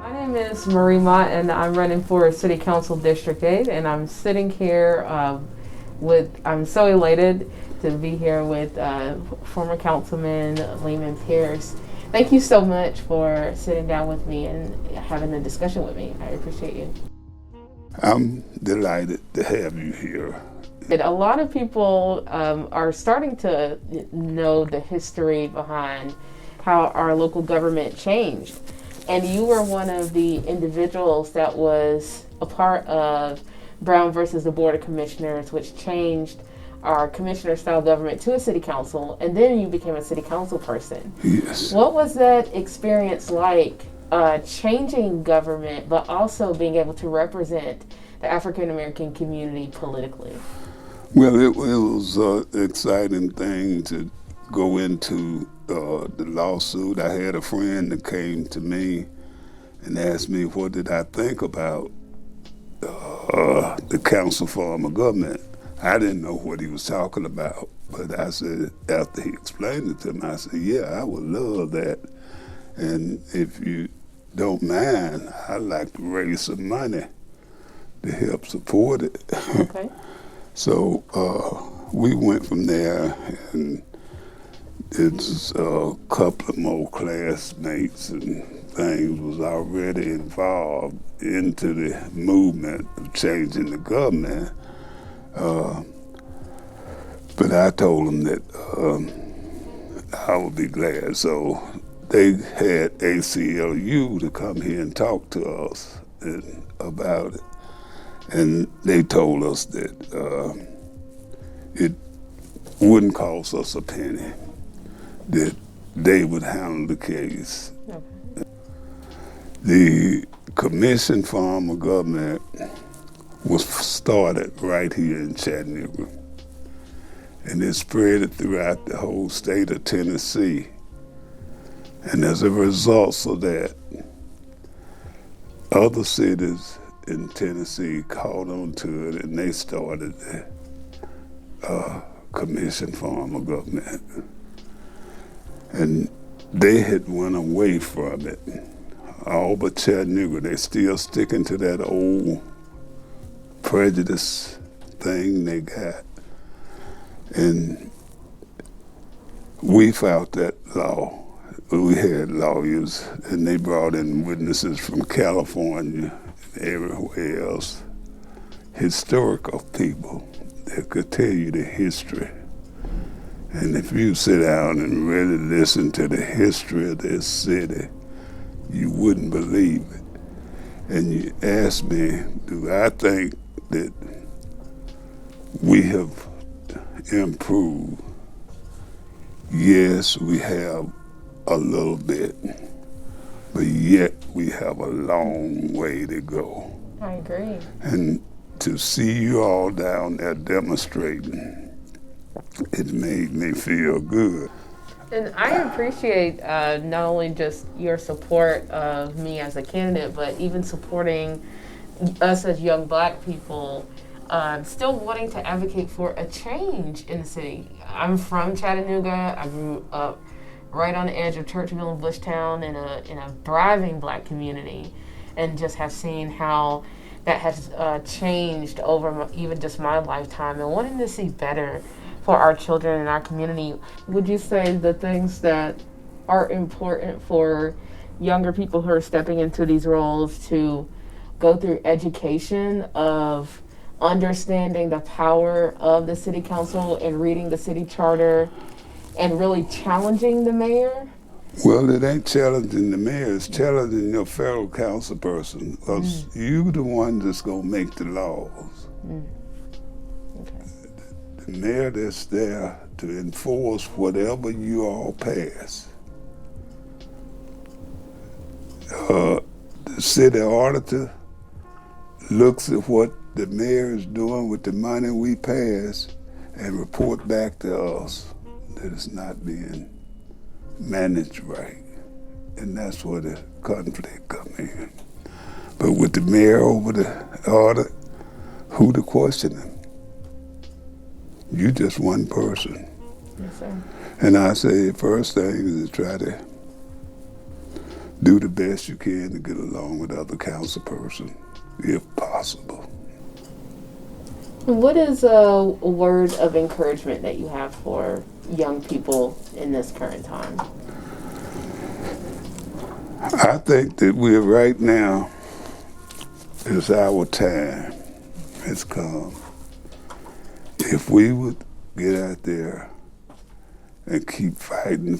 My name is Mott, and I'm running for City Council District 8, and I'm sitting here I'm so elated to be here with former Councilman Leamon. Thank you so much for sitting down with me and having a discussion with me. I appreciate you. I'm delighted to have you here. A lot of people are starting to know the history behind how our local government changed. And you were one of the individuals that was a part of Brown versus the Board of Commissioners, which changed our commissioner-style government to a city council, and then you became a city council person. Yes. What was that experience like, changing government, but also being able to represent the African-American community politically? Well, it was an exciting thing to go into the lawsuit. I had a friend that came to me and asked me what did I think about the council form of government. I didn't know what he was talking about, but I said, after he explained it to me, I said, yeah, I would love that. And if you don't mind, I'd like to raise some money to help support it. Okay. So we went from there, and it's a couple of more classmates and things was already involved into the movement of changing the government. But I told them that I would be glad. So they had ACLU to come here and talk to us about it. And they told us that it wouldn't cost us a penny, that they would handle the case. Okay. The commission form of government was started right here in Chattanooga, and it spread throughout the whole state of Tennessee. And as a result of that, other cities in Tennessee caught on to it, and they started the commission form of government. And they had went away from it. All but Chattanooga, they still sticking to that old prejudice thing they got. And we fought that law. We had lawyers, and they brought in witnesses from California and everywhere else, historical people that could tell you the history. And if you sit down and really listen to the history of this city, you wouldn't believe it. And you ask me, do I think that we have improved? Yes, we have a little bit, but yet we have a long way to go. I agree. And to see you all down there demonstrating, it made me feel good. And I appreciate not only just your support of me as a candidate, but even supporting us as young Black people, still wanting to advocate for a change in the city. I'm from Chattanooga. I grew up right on the edge of Churchville and Bushtown in a thriving Black community, and just have seen how that has changed over even just my lifetime, and wanting to see better for our children and our community. Would you say the things that are important for younger people who are stepping into these roles to go through education of understanding the power of the city council and reading the city charter and really challenging the mayor? Well, it ain't challenging the mayor, it's challenging your fellow council person, because you the one that's gonna make the laws. Okay. The mayor that's there to enforce whatever you all pass. The city auditor looks at what the mayor is doing with the money we pass and report back to us that it's not being managed right. And that's where the conflict comes in. But with the mayor over the order, who to question him? You just one person. Yes, sir. And I say the first thing is to try to do the best you can to get along with other council person, if possible. What is a word of encouragement that you have for young people in this current time? I think that we're right now, it's our time has come. If we would get out there and keep fighting,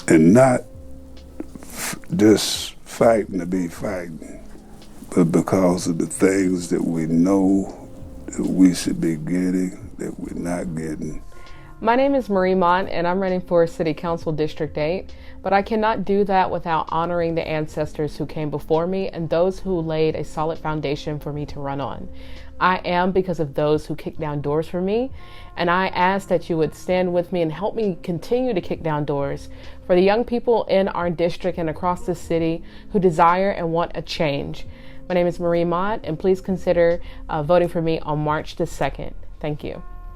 and not just fighting to be fighting, but because of the things that we know that we should be getting, that we're not getting. My name is Mott, and I'm running for City Council District 8, but I cannot do that without honoring the ancestors who came before me and those who laid a solid foundation for me to run on. I am because of those who kicked down doors for me, and I ask that you would stand with me and help me continue to kick down doors for the young people in our district and across the city who desire and want a change. My name is Mott, and please consider voting for me on March the 2nd. Thank you.